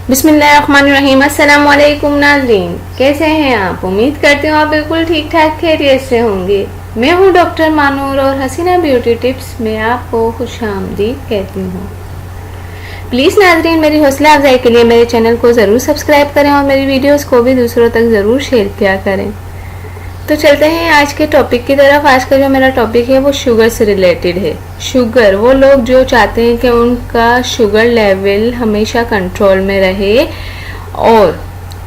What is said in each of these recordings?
बिस्मिल्लाहिर्रहमानिर्रहीम। अस्सलाम वालेकुम नाज़रीन, कैसे हैं आप? उम्मीद करती हूँ आप बिल्कुल ठीक ठाक खैरियत से होंगे। मैं हूँ डॉक्टर मानूर और हसीना ब्यूटी टिप्स में आपको खुशामदीद कहती हूँ। प्लीज़ नाज़रीन, मेरी हौसला अफजाई के लिए मेरे चैनल को ज़रूर सब्सक्राइब करें और मेरी वीडियोस को भी दूसरों तक ज़रूर शेयर किया करें। तो चलते हैं आज के टॉपिक की तरफ। आज का जो मेरा टॉपिक है वो शुगर से रिलेटेड है। शुगर, वो लोग जो चाहते हैं कि उनका शुगर लेवल हमेशा कंट्रोल में रहे, और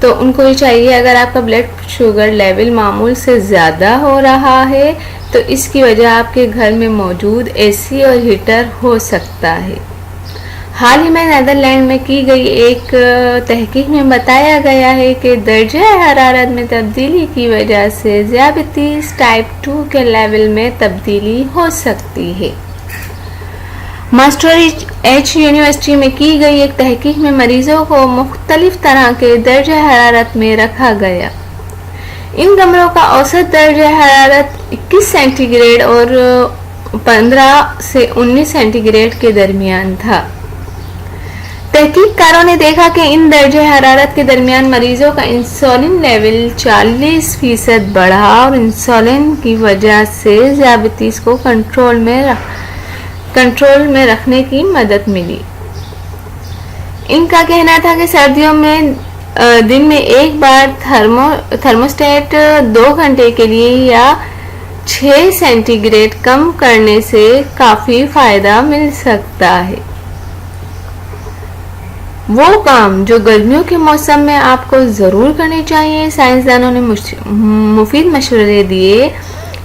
तो उनको ये चाहिए, अगर आपका ब्लड शुगर लेवल मामूल से ज़्यादा हो रहा है तो इसकी वजह आपके घर में मौजूद एसी और हीटर हो सकता है। हाल ही में नीदरलैंड में की गई एक तहकीक में बताया गया है कि दर्जा हरारत में तब्दीली की वजह से ज़ियाबतीस टाइप 2 के लेवल में तब्दीली हो सकती है। मास्टरिज एच यूनिवर्सिटी में की गई एक तहकीक में मरीजों को मुख्तलिफ तरह के दर्जा हरारत में रखा गया। इन कमरों का औसत दर्जा हरारत 21 सेंटीग्रेड और 15 से 19 सेंटीग्रेड के दरमियान था। तहकीककारों ने देखा कि इन दर्जे हरारत के दरमियान मरीजों का इंसुलिन लेवल 40% बढ़ा और इंसुलिन की वजह से ज़ियाबतीस को कंट्रोल में रखने की मदद मिली। इनका कहना था कि सर्दियों में दिन में एक बार थर्मोस्टेट 2 घंटे के लिए या 6 सेंटीग्रेड कम करने से काफ़ी फ़ायदा मिल सकता है। वो काम जो गर्मियों के मौसम में आपको ज़रूर करने चाहिए, साइंसदानों ने मुफीद मशवरे दिए।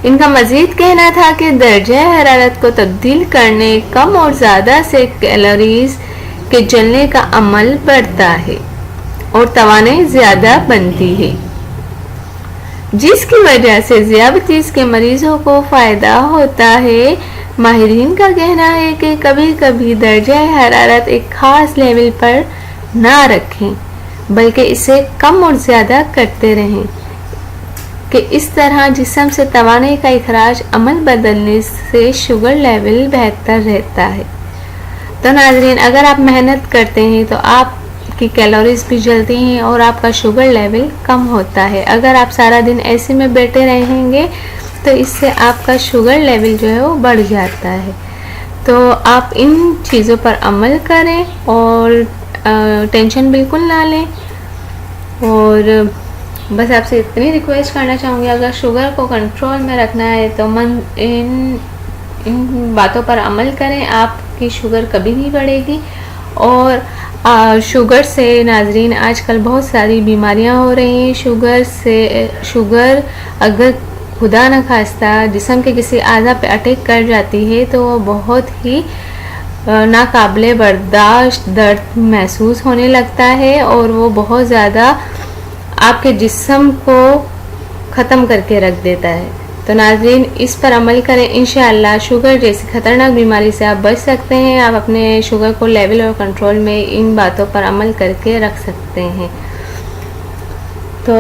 इनका मज़ीद कहना था कि दर्जा हरारत को तब्दील करने, कम और ज़्यादा से कैलोरीज के जलने का अमल बढ़ता है और तवानाई ज़्यादा बनती है, जिसकी वजह से ज़ियाबतीस के मरीजों को फ़ायदा होता है। माहिरीन का कहना है कि कभी कभी दर्जा हरारत एक ख़ास लेवल पर ना रखें, बल्कि इसे कम और ज़्यादा करते रहें कि इस तरह जिस्म से तवानाई का इखराज अमल बदलने से शुगर लेवल बेहतर रहता है। तो नाज़रीन, अगर आप मेहनत करते हैं तो आपकी कैलोरीज भी जलती हैं और आपका शुगर लेवल कम होता है। अगर आप सारा दिन ऐसे में बैठे रहेंगे तो इससे आपका शुगर लेवल जो है वो बढ़ जाता है। तो आप इन चीज़ों पर अमल करें और टेंशन बिल्कुल ना लें। और बस आपसे इतनी रिक्वेस्ट करना चाहूँगी, अगर शुगर को कंट्रोल में रखना है तो इन बातों पर अमल करें, आपकी शुगर कभी नहीं बढ़ेगी। और शुगर से नाजरीन आजकल बहुत सारी बीमारियां हो रही हैं। शुगर अगर खुदा न खास्ता जिस्म के किसी आज़ा पे अटैक कर जाती है तो वो बहुत ही नाकाबिले बर्दाश्त दर्द महसूस होने लगता है और वो बहुत ज़्यादा आपके जिस्म को ख़त्म करके रख देता है। तो नाज़रीन, इस पर अमल करें, इंशाअल्लाह शुगर जैसी ख़तरनाक बीमारी से आप बच सकते हैं। आप अपने शुगर को लेवल और कंट्रोल में इन बातों पर अमल करके रख सकते हैं। तो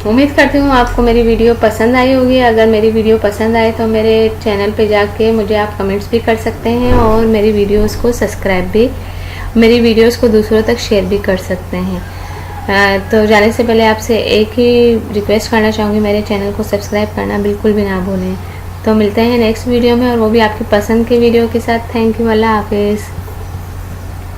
उम्मीद करती हूँ आपको मेरी वीडियो पसंद आई होगी। अगर मेरी वीडियो पसंद आए तो मेरे चैनल पे जाके मुझे आप कमेंट्स भी कर सकते हैं और मेरी वीडियोस को मेरी वीडियोस को दूसरों तक शेयर भी कर सकते हैं। तो जाने से पहले आपसे एक ही रिक्वेस्ट करना चाहूँगी, मेरे चैनल को सब्सक्राइब करना बिल्कुल भी ना भूलें। तो मिलते हैं नेक्स्ट वीडियो में, और वो भी आपकी पसंद की वीडियो के साथ। थैंक यू, अल्लाह हाफिज़।